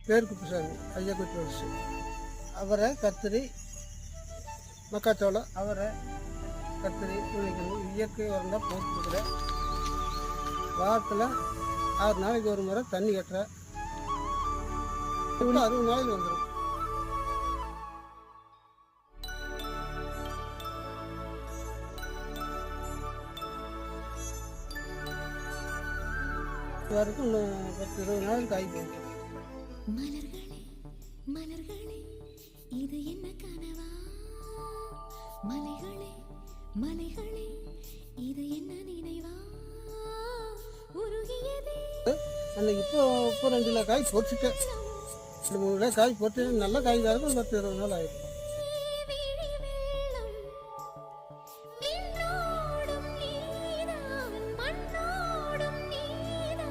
பேர் குப்புசாமி, ஐயா குட்டி வருஷு. அவரை, கத்திரி, மக்காச்சோளம், அவரை, கத்திரி, துணிக்கணும் இயற்கை உரம் தான் போட்டுருக்குறேன். வாரத்தில் 6 நாளைக்கு ஒரு முறை தண்ணி கட்டுறேன். 60 நாளைக்கு வந்துடும். வரைக்கும் 10-20 நாள் காய் போகும். மலர்களே மலர்களே இது என்ன கனவா, மலைகளே மலைகளே இது என்ன நினைவா, உருகியதே அன்னைக்கு இப்போ 2 கிலோ காய் போட்டுட்டேன். 3 கிலோ காய் போட்டு நல்ல காய் தான் 10-20 நாள் ஆயிடும்.